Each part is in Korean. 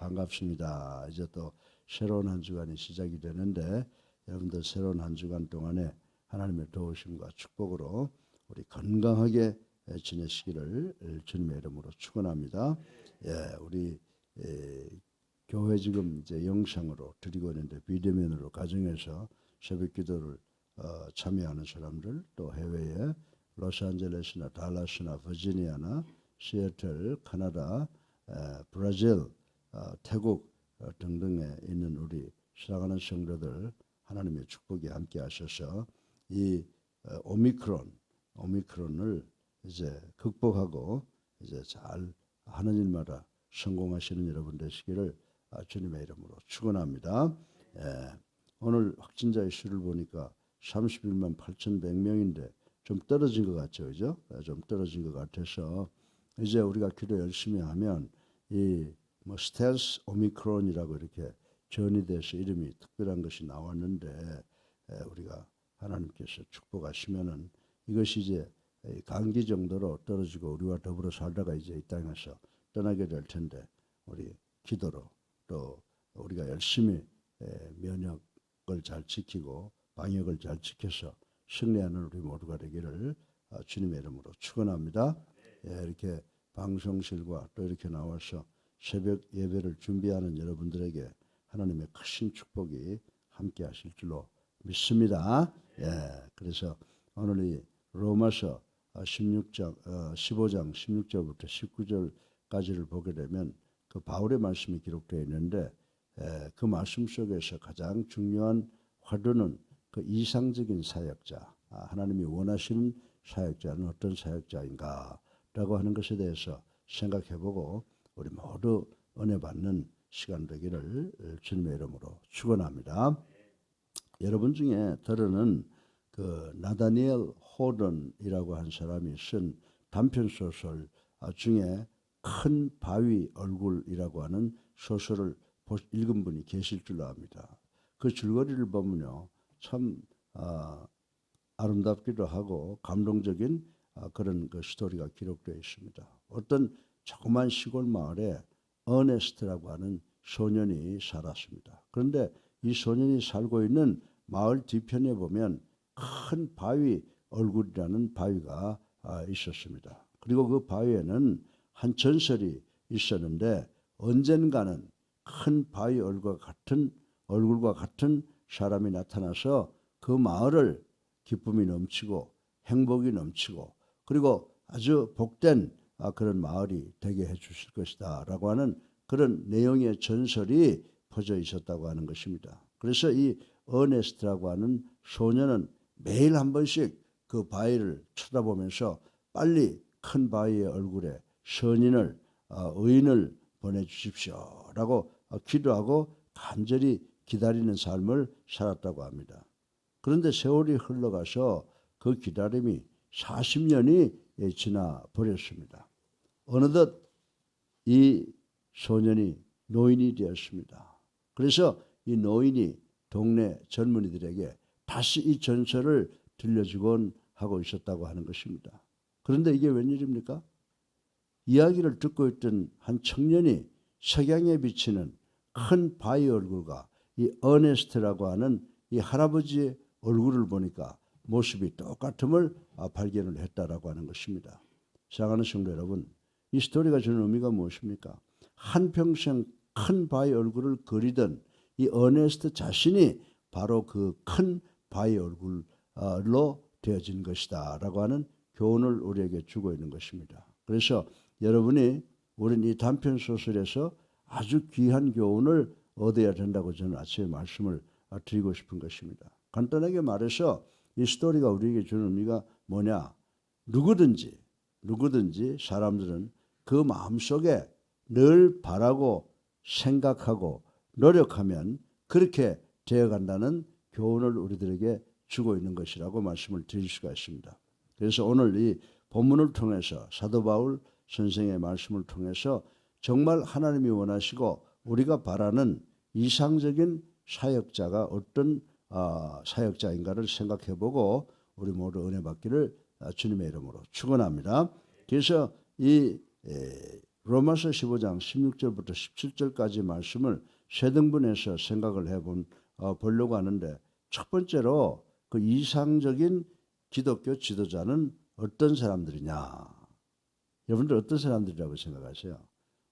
반갑습니다. 이제 또 새로운 한 주간이 시작이 되는데 여러분들 새로운 한 주간 동안에 하나님의 도우심과 축복으로 우리 건강하게 지내시기를 주님의 이름으로 축원합니다. 예, 우리 교회 지금 이제 영상으로 드리고 있는데 비대면으로 가정에서 새벽기도를 참여하는 사람들, 또 해외에 로스앤젤레스나 달라스나 버지니아나 시애틀, 캐나다, 브라질, 태국 등등에 있는 우리 사랑하는 성도들 하나님의 축복이 함께 하셔서 이 오미크론을 이제 극복하고 이제 잘 하는 일마다 성공하시는 여러분 되시기를 주님의 이름으로 축원합니다. 오늘 확진자의 수를 보니까 31만 8,100명인데 좀 떨어진 것 같죠, 그죠? 좀 떨어진 것 같아서 이제 우리가 기도 열심히 하면 이 뭐 스텔스 오미크론이라고 이렇게 전이돼서 이름이 특별한 것이 나왔는데 우리가 하나님께서 축복하시면은 이것이 이제 감기 정도로 떨어지고 우리와 더불어 살다가 이제 이 땅에서 떠나게 될 텐데 우리 기도로 또 우리가 열심히 면역을 잘 지키고 방역을 잘 지켜서 승리하는 우리 모두가 되기를 주님의 이름으로 축원합니다. 이렇게 방송실과 또 이렇게 나와서 새벽 예배를 준비하는 여러분들에게 하나님의 크신 축복이 함께 하실 줄로 믿습니다. 그래서 오늘 이 로마서 15장 16절부터 19절까지를 보게 되면 그 바울의 말씀이 기록되어 있는데 그 말씀 속에서 가장 중요한 화두는 그 이상적인 사역자, 하나님이 원하시는 사역자는 어떤 사역자인가라고 하는 것에 대해서 생각해보고 우리 모두 은혜 받는 시간 되기를 주님의 이름으로 축원합니다. 여러분 중에 들으는 그 나다니엘 호던이라고 한 사람이 쓴 단편 소설 중에 큰 바위 얼굴이라고 하는 소설을 읽은 분이 계실 줄로 압니다. 그 줄거리를 보면요, 참 아름답기도 하고 감동적인 그런 그 스토리가 기록되어 있습니다. 어떤 조그만 시골 마을에 어네스트라고 하는 소년이 살았습니다. 그런데 이 소년이 살고 있는 마을 뒤편에 보면 큰 바위 얼굴이라는 바위가 있었습니다. 그리고 그 바위에는 한 전설이 있었는데 언젠가는 큰 바위 얼굴과 같은 사람이 나타나서 그 마을을 기쁨이 넘치고 행복이 넘치고 그리고 아주 복된 그런 마을이 되게 해주실 것이다 라고 하는 그런 내용의 전설이 퍼져 있었다고 하는 것입니다. 그래서 이 어네스트라고 하는 소년은 매일 한 번씩 그 바위를 쳐다보면서 빨리 큰 바위의 얼굴에 선인을 의인을 보내주십시오 라고 기도하고 간절히 기다리는 삶을 살았다고 합니다. 그런데 세월이 흘러가서 그 기다림이 40년이 지나 버렸습니다. 어느덧 이 소년이 노인이 되었습니다. 그래서 이 노인이 동네 젊은이들에게 다시 이 전설을 들려주곤 하고 있었다고 하는 것입니다. 그런데 이게 웬일입니까? 이야기를 듣고 있던 한 청년이 석양에 비치는 큰 바위 얼굴과 이 어네스트라고 하는 이 할아버지의 얼굴을 보니까 모습이 똑같음을 발견을 했다라고 하는 것입니다. 사랑하는 성도 여러분, 이 스토리가 주는 의미가 무엇입니까? 한평생 큰 바위 얼굴을 그리던 이 어네스트 자신이 바로 그 큰 바위 얼굴로 되어진 것이다 라고 하는 교훈을 우리에게 주고 있는 것입니다. 그래서 여러분이 우린 이 단편 소설에서 아주 귀한 교훈을 얻어야 된다고 저는 아침에 말씀을 드리고 싶은 것입니다. 간단하게 말해서 이 스토리가 우리에게 주는 의미가 뭐냐? 누구든지 사람들은 그 마음속에 늘 바라고 생각하고 노력하면 그렇게 되어간다는 교훈을 우리들에게 주고 있는 것이라고 말씀을 드릴 수가 있습니다. 그래서 오늘 이 본문을 통해서 사도 바울 선생의 말씀을 통해서 정말 하나님이 원하시고 우리가 바라는 이상적인 사역자가 어떤 사역자인가를 생각해보고 우리 모두 은혜 받기를 주님의 이름으로 축원합니다. 그래서 이 로마서 15장 16절부터 17절까지 말씀을 세 등분해서 생각을 보려고 하는데, 첫 번째로 그 이상적인 기독교 지도자는 어떤 사람들이냐? 여러분들 어떤 사람들이라고 생각하세요?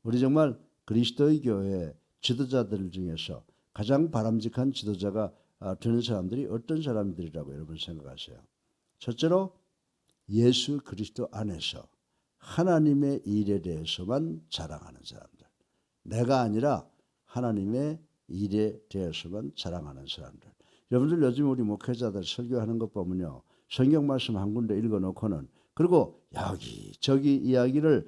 우리 정말 그리스도의 교회 지도자들 중에서 가장 바람직한 지도자가 되는 사람들이 어떤 사람들이라고 여러분 생각하세요? 첫째로 예수 그리스도 안에서 하나님의 일에 대해서만 자랑하는 사람들. 내가 아니라 하나님의 일에 대해서만 자랑하는 사람들. 여러분들 요즘 우리 목회자들 설교하는 것 보면요, 성경 말씀 한 군데 읽어놓고는 그리고 여기 저기 이야기를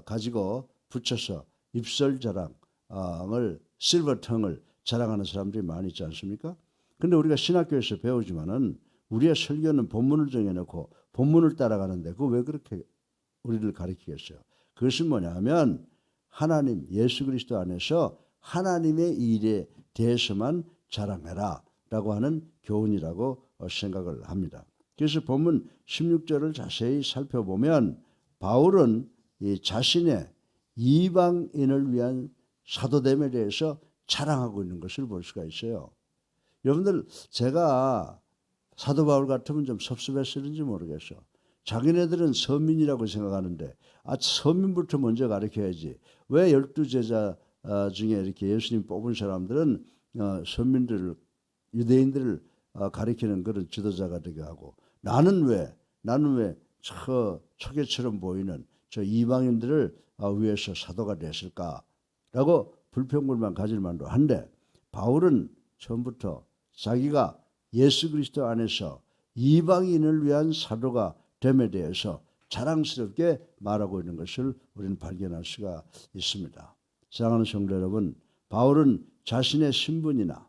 가지고 붙여서 입설 자랑을 실버텅을 자랑하는 사람들이 많이 있지 않습니까? 근데 우리가 신학교에서 배우지만은 우리의 설교는 본문을 정해놓고 본문을 따라가는데 그거 왜 그렇게 우리를 가르치겠어요? 그것은 뭐냐면 하나님 예수 그리스도 안에서 하나님의 일에 대해서만 자랑해라 라고 하는 교훈이라고 생각을 합니다. 그래서 본문 16절을 자세히 살펴보면 바울은 이 자신의 이방인을 위한 사도됨에 대해서 자랑하고 있는 것을 볼 수가 있어요. 여러분들 제가 사도 바울 같으면 좀 섭섭했을지 모르겠어. 자기네들은 서민이라고 생각하는데 서민부터 먼저 가르쳐야지. 왜 12제자 중에 이렇게 예수님 뽑은 사람들은 서민들을 유대인들을 가리키는 그런 지도자가 되게 하고 나는 왜 초계처럼 보이는 저 이방인들을 위해서 사도가 됐을까라고 불평불만 가질 만도 한데, 바울은 처음부터 자기가 예수 그리스도 안에서 이방인을 위한 사도가 됨에 대해서 자랑스럽게 말하고 있는 것을 우리는 발견할 수가 있습니다. 사랑하는 성도 여러분, 바울은 자신의 신분이나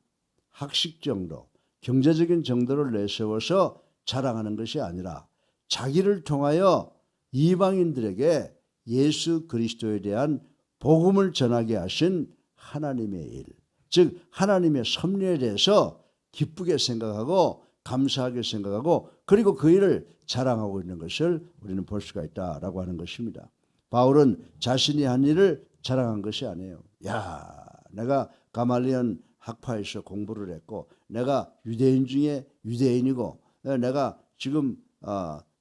학식 정도, 경제적인 정도를 내세워서 자랑하는 것이 아니라 자기를 통하여 이방인들에게 예수 그리스도에 대한 복음을 전하게 하신 하나님의 일, 즉 하나님의 섭리에 대해서 기쁘게 생각하고 감사하게 생각하고 그리고 그 일을 자랑하고 있는 것을 우리는 볼 수가 있다라고 하는 것입니다. 바울은 자신이 한 일을 자랑한 것이 아니에요. 야, 내가 가말리엘 학파에서 공부를 했고 내가 유대인 중에 유대인이고 내가 지금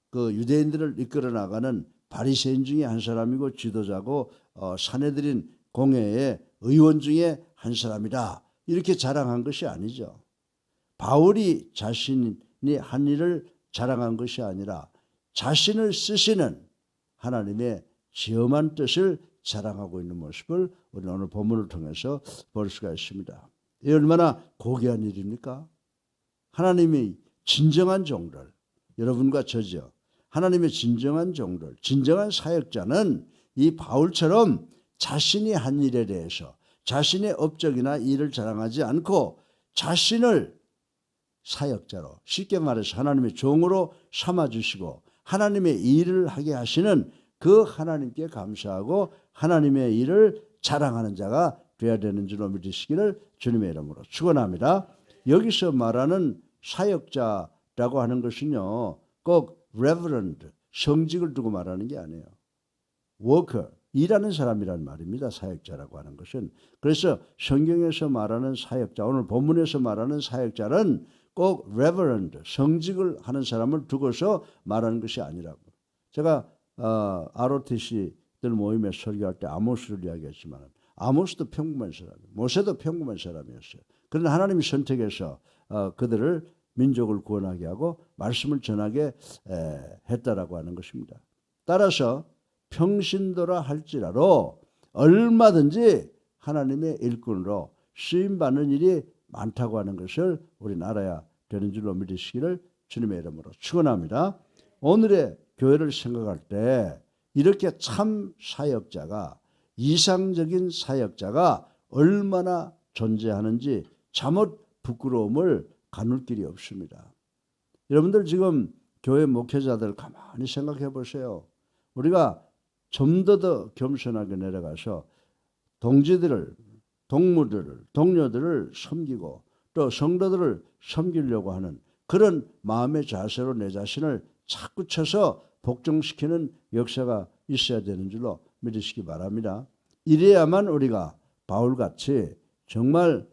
그 유대인들을 이끌어 나가는 바리새인 중에 한 사람이고 지도자고 사내들인 공회의 의원 중에 한 사람이다. 이렇게 자랑한 것이 아니죠. 바울이 자신이 한 일을 자랑한 것이 아니라 자신을 쓰시는 하나님의 지엄한 뜻을 자랑하고 있는 모습을 우리는 오늘 본문을 통해서 볼 수가 있습니다. 이 얼마나 고귀한 일입니까? 하나님이 진정한 종들, 여러분과 저죠. 하나님의 진정한 종들, 진정한 사역자는 이 바울처럼 자신이 한 일에 대해서 자신의 업적이나 일을 자랑하지 않고 자신을 사역자로, 쉽게 말해서 하나님의 종으로 삼아주시고 하나님의 일을 하게 하시는 그 하나님께 감사하고 하나님의 일을 자랑하는 자가 되어야 되는 줄로 믿으시기를 주님의 이름으로 축원합니다. 여기서 말하는 사역자라고 하는 것은요, 꼭 reverend, 성직을 두고 말하는 게 아니에요. worker, 일하는 사람이란 말입니다. 사역자라고 하는 것은. 그래서 성경에서 말하는 사역자, 오늘 본문에서 말하는 사역자는 꼭 reverend, 성직을 하는 사람을 두고서 말하는 것이 아니라고. 제가 ROTC들 모임에 설교할 때 아모스를 이야기했지만 아모스도 평범한 사람이에요. 모세도 평범한 사람이었어요. 그러나 하나님이 선택해서 그들을 민족을 구원하게 하고 말씀을 전하게 했다라고 하는 것입니다. 따라서 평신도라 할지라도 얼마든지 하나님의 일꾼으로 쓰임받는 일이 많다고 하는 것을 우리는 알아야 되는 줄로 믿으시기를 주님의 이름으로 축원합니다. 오늘의 교회를 생각할 때 이렇게 참 사역자가, 이상적인 사역자가 얼마나 존재하는지 참으로 부끄러움을 가눌 길이 없습니다. 여러분들 지금 교회 목회자들 가만히 생각해 보세요. 우리가 좀 더 겸손하게 내려가서 동지들을, 동무들을, 동료들을 섬기고 또 성도들을 섬기려고 하는 그런 마음의 자세로 내 자신을 자꾸 쳐서 복종시키는 역사가 있어야 되는 줄로 믿으시기 바랍니다. 이래야만 우리가 바울같이 정말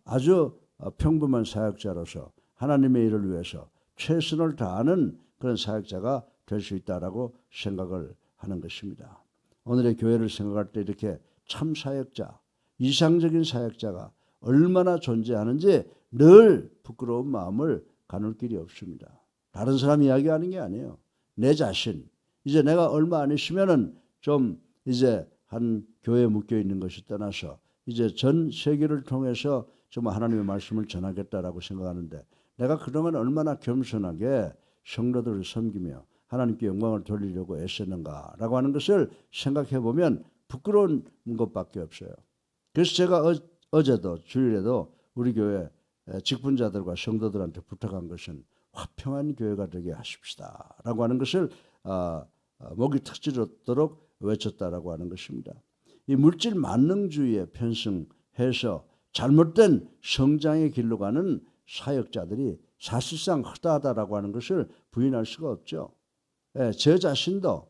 아주 평범한 사역자로서 하나님의 일을 위해서 최선을 다하는 그런 사역자가 될 수 있다라고 생각을 하는 것입니다. 오늘의 교회를 생각할 때 이렇게 참 사역자, 이상적인 사역자가 얼마나 존재하는지 늘 부끄러운 마음을 가눌 길이 없습니다. 다른 사람 이야기하는 게 아니에요. 내 자신, 이제 내가 얼마 안 있으면은 좀 이제 한 교회에 묶여 있는 것이 떠나서 이제 전 세계를 통해서 정말 하나님의 말씀을 전하겠다라고 생각하는데, 내가 그동안 얼마나 겸손하게 성도들을 섬기며 하나님께 영광을 돌리려고 애쓰는가라고 하는 것을 생각해 보면 부끄러운 것밖에 없어요. 그래서 제가 어제도 주일에도 우리 교회 직분자들과 성도들한테 부탁한 것은 화평한 교회가 되게 하십시다라고 하는 것을 목이 터지도록 외쳤다라고 하는 것입니다. 이 물질 만능주의에 편승해서 잘못된 성장의 길로 가는 사역자들이 사실상 허다하다라고 하는 것을 부인할 수가 없죠. 제 자신도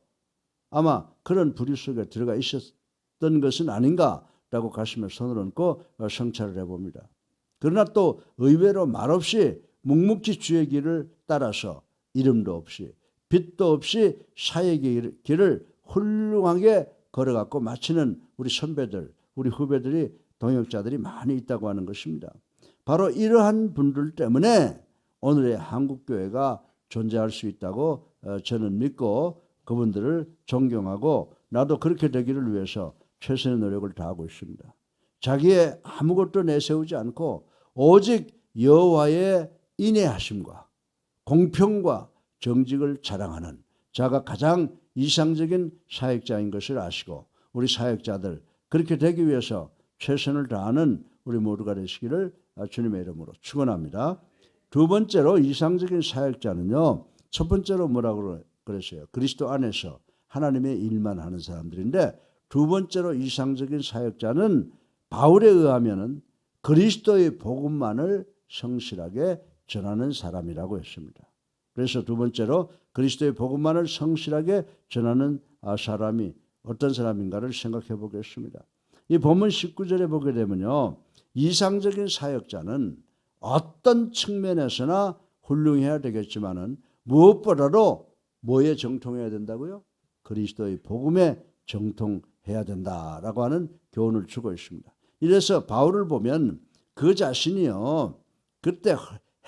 아마 그런 부류 속에 들어가 있었던 것은 아닌가라고 가슴에 손을 얹고 성찰을 해봅니다. 그러나 또 의외로 말없이 묵묵히 주의 길을 따라서 이름도 없이 빛도 없이 사역의 길을 훌륭하게 걸어갖고 마치는 우리 선배들, 우리 후배들이, 동역자들이 많이 있다고 하는 것입니다. 바로 이러한 분들 때문에 오늘의 한국교회가 존재할 수 있다고 저는 믿고 그분들을 존경하고 나도 그렇게 되기를 위해서 최선의 노력을 다하고 있습니다. 자기의 아무것도 내세우지 않고 오직 여호와의 인애하심과 공평과 정직을 자랑하는 자가 가장 이상적인 사역자인 것을 아시고 우리 사역자들 그렇게 되기 위해서 최선을 다하는 우리 모두가 되시기를 주님의 이름으로 축원합니다. 두 번째로 이상적인 사역자는요, 첫 번째로 뭐라고 그랬어요? 그리스도 안에서 하나님의 일만 하는 사람들인데, 두 번째로 이상적인 사역자는 바울에 의하면은 그리스도의 복음만을 성실하게 전하는 사람이라고 했습니다. 그래서 두 번째로 그리스도의 복음만을 성실하게 전하는 사람이 어떤 사람인가를 생각해 보겠습니다. 이 본문 19절에 보게 되면요, 이상적인 사역자는 어떤 측면에서나 훌륭해야 되겠지만은 무엇보다도 뭐에 정통해야 된다고요? 그리스도의 복음에 정통해야 된다라고 하는 교훈을 주고 있습니다. 이래서 바울을 보면 그 자신이요, 그때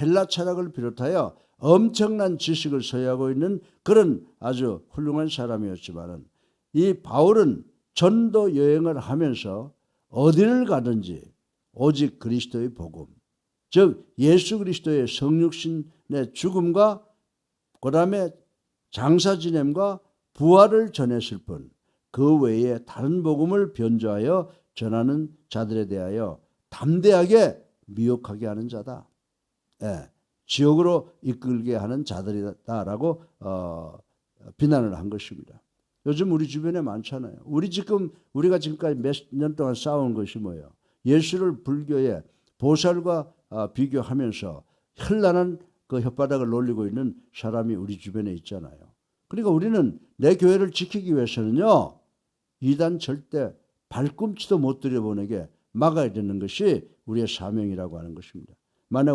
헬라 철학을 비롯하여 엄청난 지식을 소유하고 있는 그런 아주 훌륭한 사람이었지만은, 이 바울은 전도 여행을 하면서 어디를 가든지 오직 그리스도의 복음, 즉 예수 그리스도의 성육신의 죽음과 그 다음에 장사 지냄과 부활을 전했을 뿐 그 외에 다른 복음을 변조하여 전하는 자들에 대하여 담대하게 미혹하게 하는 자다. 지옥으로 이끌게 하는 자들이다라고 비난을 한 것입니다. 요즘 우리 주변에 많잖아요. 우리가 지금까지 몇 년 동안 싸운 것이 뭐예요? 예수를 불교의 보살과 비교하면서 현란한 그 혓바닥을 놀리고 있는 사람이 우리 주변에 있잖아요. 그러니까 우리는 내 교회를 지키기 위해서는요, 이단 절대 발꿈치도 못 들여보내게 막아야 되는 것이 우리의 사명이라고 하는 것입니다. 만약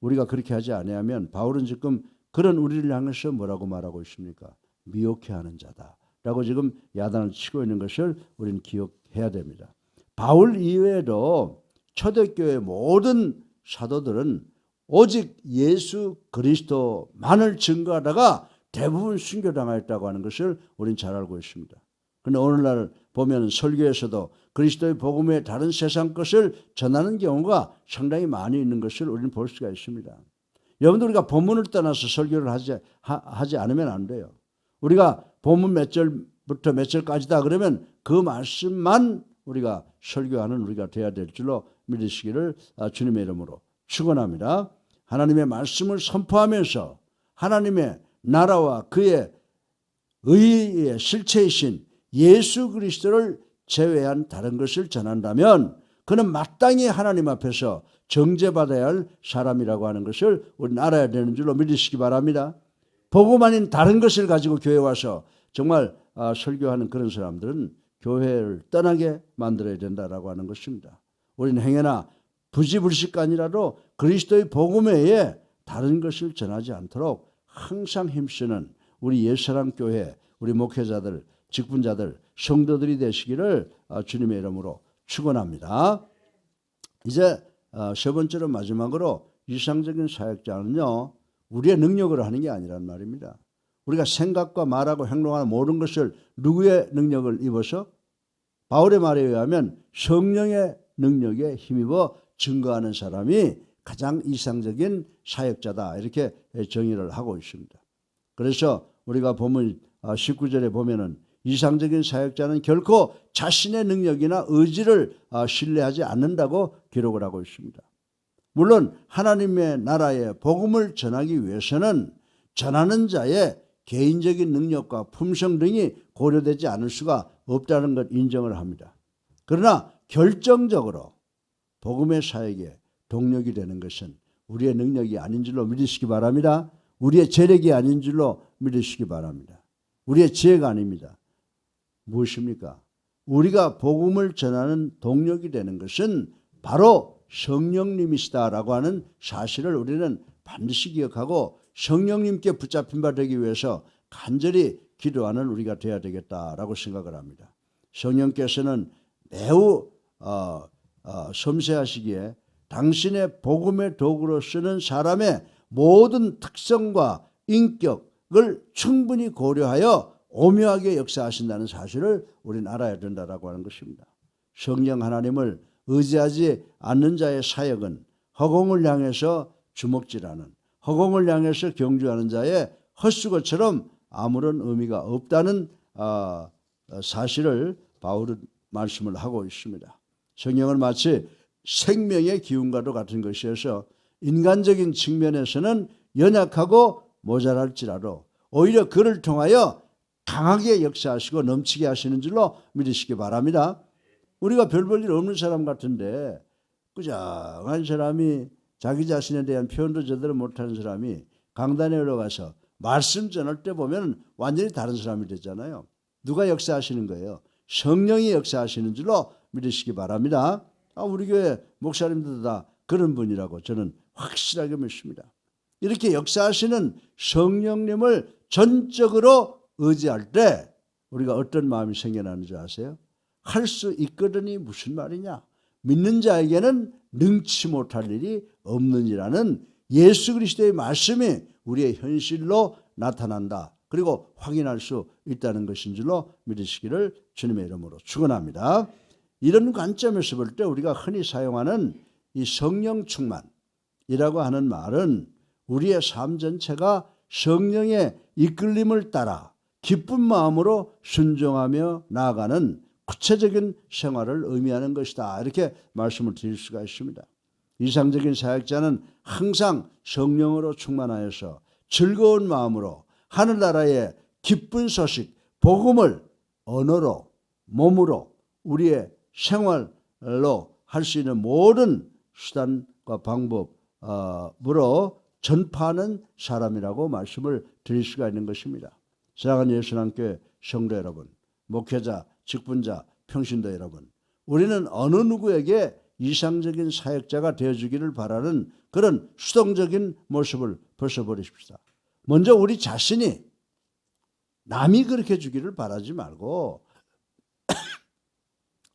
우리가 그렇게 하지 아니하면 바울은 지금 그런 우리를 향해서 뭐라고 말하고 있습니까? 미혹해하는 자다라고 지금 야단을 치고 있는 것을 우리는 기억해야 됩니다. 바울 이외에도 초대교회 모든 사도들은 오직 예수 그리스도만을 증거하다가 대부분 순교당하였다고 하는 것을 우리는 잘 알고 있습니다. 그런데 오늘날 보면 설교에서도 그리스도의 복음의 다른 세상 것을 전하는 경우가 상당히 많이 있는 것을 우리는 볼 수가 있습니다. 여러분들, 우리가 본문을 떠나서 설교를 하지 않으면 안 돼요. 우리가 본문 몇 절부터 몇 절까지다 그러면 그 말씀만 우리가 설교하는 우리가 되어야 될 줄로 믿으시기를 주님의 이름으로 축원합니다. 하나님의 말씀을 선포하면서 하나님의 나라와 그의 의의 실체이신 예수 그리스도를 제외한 다른 것을 전한다면 그는 마땅히 하나님 앞에서 정죄받아야 할 사람이라고 하는 것을 우리는 알아야 되는 줄로 믿으시기 바랍니다. 복음 아닌 다른 것을 가지고 교회에 와서 정말 설교하는 그런 사람들은 교회를 떠나게 만들어야 된다라고 하는 것입니다. 우리는 행여나 부지불식간이라도 그리스도의 복음 외에 다른 것을 전하지 않도록 항상 힘쓰는 우리 옛사랑 교회, 우리 목회자들, 직분자들, 성도들이 되시기를 주님의 이름으로 축원합니다. 이제 세 번째로 마지막으로 이상적인 사역자는요, 우리의 능력으로 하는 게 아니란 말입니다. 우리가 생각과 말하고 행동하는 모든 것을 누구의 능력을 입어서? 바울의 말에 의하면 성령의 능력에 힘입어 증거하는 사람이 가장 이상적인 사역자다, 이렇게 정의를 하고 있습니다. 그래서 우리가 보면 19절에 보면은 이상적인 사역자는 결코 자신의 능력이나 의지를 신뢰하지 않는다고 기록을 하고 있습니다. 물론 하나님의 나라의 복음을 전하기 위해서는 전하는 자의 개인적인 능력과 품성 등이 고려되지 않을 수가 없다는 것 인정을 합니다. 그러나 결정적으로 복음의 사역에 동력이 되는 것은 우리의 능력이 아닌 줄로 믿으시기 바랍니다. 우리의 재력이 아닌 줄로 믿으시기 바랍니다. 우리의 지혜가 아닙니다. 무엇입니까? 우리가 복음을 전하는 동력이 되는 것은 바로 성령님이시다라고 하는 사실을 우리는 반드시 기억하고 성령님께 붙잡힌 바 되기 위해서 간절히 기도하는 우리가 되어야 되겠다라고 생각을 합니다. 성령께서는 매우 섬세하시기에 당신의 복음의 도구로 쓰는 사람의 모든 특성과 인격을 충분히 고려하여 오묘하게 역사하신다는 사실을 우리는 알아야 된다라고 하는 것입니다. 성령 하나님을 의지하지 않는 자의 사역은 허공을 향해서 주먹질하는, 허공을 향해서 경주하는 자의 헛수고처럼 아무런 의미가 없다는 사실을 바울은 말씀을 하고 있습니다. 성령은 마치 생명의 기운과도 같은 것이어서 인간적인 측면에서는 연약하고 모자랄지라도 오히려 그를 통하여 강하게 역사하시고 넘치게 하시는 줄로 믿으시기 바랍니다. 우리가 별 볼 일 없는 사람 같은데 꾸정한 사람이 자기 자신에 대한 표현도 제대로 못하는 사람이 강단에 올라가서 말씀 전할 때 보면 완전히 다른 사람이 되잖아요. 누가 역사하시는 거예요? 성령이 역사하시는 줄로 믿으시기 바랍니다. 우리 교회 목사님들도 다 그런 분이라고 저는 확실하게 믿습니다. 이렇게 역사하시는 성령님을 전적으로 의지할 때 우리가 어떤 마음이 생겨나는지 아세요? 할 수 있거든이 무슨 말이냐? 믿는 자에게는 능치 못할 일이 없느니라는 예수 그리스도의 말씀이 우리의 현실로 나타난다. 그리고 확인할 수 있다는 것인 줄로 믿으시기를 주님의 이름으로 축원합니다. 이런 관점에서 볼 때 우리가 흔히 사용하는 이 성령 충만이라고 하는 말은 우리의 삶 전체가 성령의 이끌림을 따라 기쁜 마음으로 순종하며 나아가는 구체적인 생활을 의미하는 것이다, 이렇게 말씀을 드릴 수가 있습니다. 이상적인 사역자는 항상 성령으로 충만하여서 즐거운 마음으로 하늘나라의 기쁜 소식, 복음을 언어로, 몸으로, 우리의 생활로 할 수 있는 모든 수단과 방법으로 전파하는 사람이라고 말씀을 드릴 수가 있는 것입니다. 사랑하는 예수님교회 성도 여러분, 목회자, 직분자, 평신도 여러분, 우리는 어느 누구에게 이상적인 사역자가 되어주기를 바라는 그런 수동적인 모습을 벗어버리십시다. 먼저 우리 자신이 남이 그렇게 주기를 바라지 말고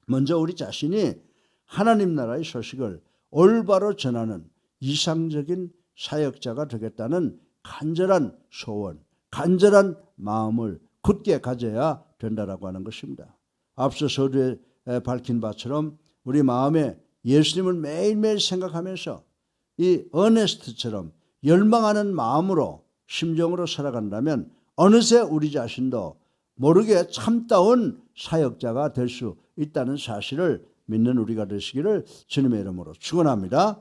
먼저 우리 자신이 하나님 나라의 소식을 올바로 전하는 이상적인 사역자가 되겠다는 간절한 소원, 간절한 마음을 굳게 가져야 된다라고 하는 것입니다. 앞서 서두에 밝힌 바처럼 우리 마음에 예수님을 매일매일 생각하면서 이 어네스트처럼 열망하는 마음으로 심정으로 살아간다면 어느새 우리 자신도 모르게 참다운 사역자가 될 수 있다는 사실을 믿는 우리가 되시기를 주님의 이름으로 축원합니다.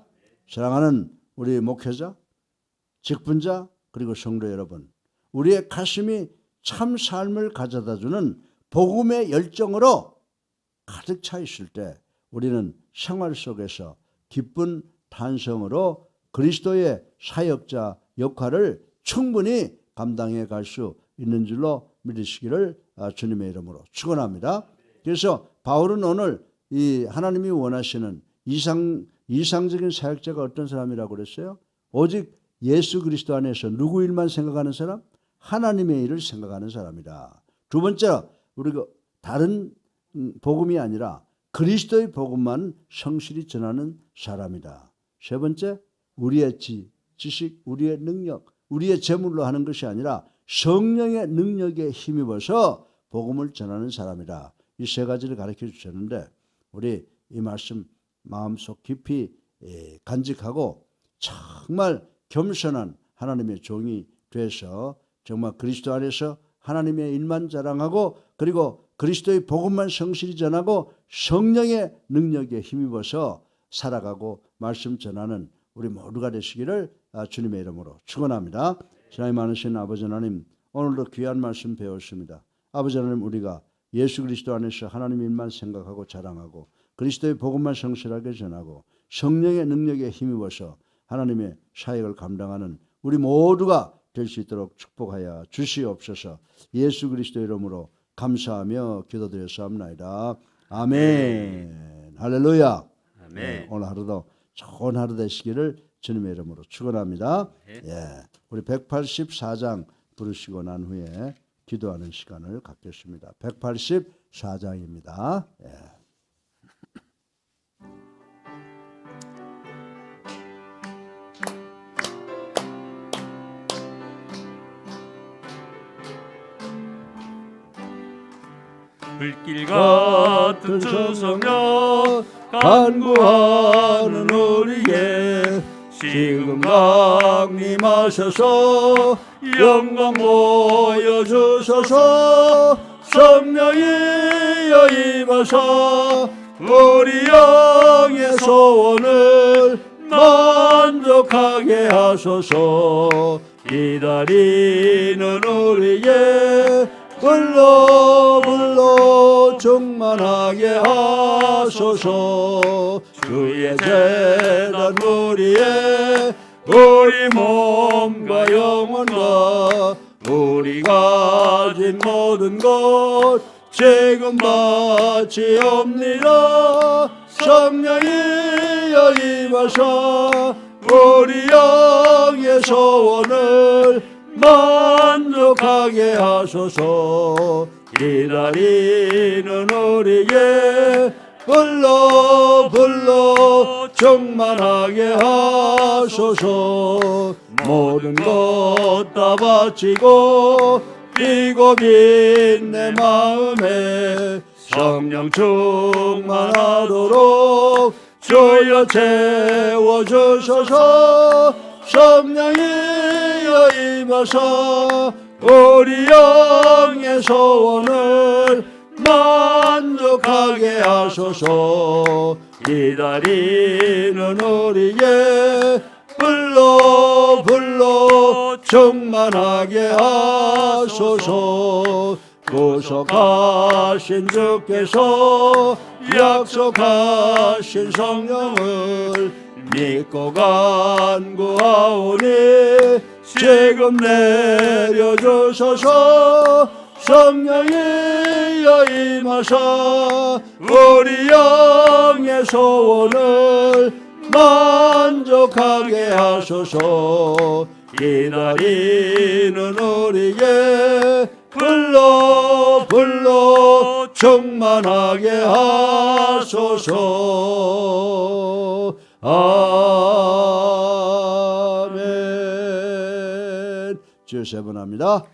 사랑하는 우리 목회자, 직분자, 그리고 성도 여러분, 우리의 가슴이 참 삶을 가져다주는 복음의 열정으로 가득 차 있을 때 우리는 생활 속에서 기쁜 탄성으로 그리스도의 사역자 역할을 충분히 감당해 갈 수 있는 줄로 믿으시기를 주님의 이름으로 축원합니다. 그래서 바울은 오늘 이 하나님이 원하시는 이상적인 사역자가 어떤 사람이라고 그랬어요? 오직 예수 그리스도 안에서 누구 일만 생각하는 사람? 하나님의 일을 생각하는 사람이다. 두 번째, 우리가 다른 복음이 아니라 그리스도의 복음만 성실히 전하는 사람이다. 세 번째, 우리의 지식, 우리의 능력, 우리의 재물로 하는 것이 아니라 성령의 능력에 힘입어서 복음을 전하는 사람이다. 이 세 가지를 가르쳐 주셨는데 우리 이 말씀 마음속 깊이 간직하고 정말 겸손한 하나님의 종이 돼서 정말 그리스도 안에서 하나님의 일만 자랑하고 그리고 그리스도의 복음만 성실히 전하고 성령의 능력에 힘입어서 살아가고 말씀 전하는 우리 모두가 되시기를 주님의 이름으로 축원합니다. 사랑이 많으신 아버지 하나님, 오늘도 귀한 말씀 배웠습니다. 아버지 하나님, 우리가 예수 그리스도 안에서 하나님 일만 생각하고 자랑하고 그리스도의 복음만 성실하게 전하고 성령의 능력에 힘입어서 하나님의 사역을 감당하는 우리 모두가 될 수 있도록 축복하여 주시옵소서. 예수 그리스도 이름으로 감사하며 기도드렸사옵나이다. 아멘. 할렐루야. 아멘. 네, 오늘 하루도 좋은 하루 되시기를 주님의 이름으로 축원합니다. 예, 우리 184장 부르시고 난 후에 기도하는 시간을 갖겠습니다. 184장입니다. 예. 불길 같은 수성령 간구하는 우리에게 지금 강림하셔서 영광 보여주소서. 성령이여 임하사 우리 영의 소원을 만족하게 하소서. 기다리는 우리의 불러 충만하게 하소서. 주의 제단 우리의 우리 몸과 영혼과 우리 가진 모든 것 지금 바치옵니다. 성령이여 임하사 우리 영의 소원을 만족하게 하소서. 기다리는 우리에게 불러 충만하게 하소서. 모든 것 다 바치고 뛰고 빈 내 마음에 성령 충만하도록 주여 채워주소서. 성령이여 임하사 우리 영의 소원을 만족하게 하소서. 기다리는 우리에게 불러 충만하게 하소서. 구속하신 주께서 약속하신 성령을 믿고 간구하오니 지금 내려주소서. 성령이여 임하사 우리 영의 소원을 만족하게 하소서. 기다리는 우리에게 불러 충만하게 하소서. 아멘. 주여 세 번 합니다.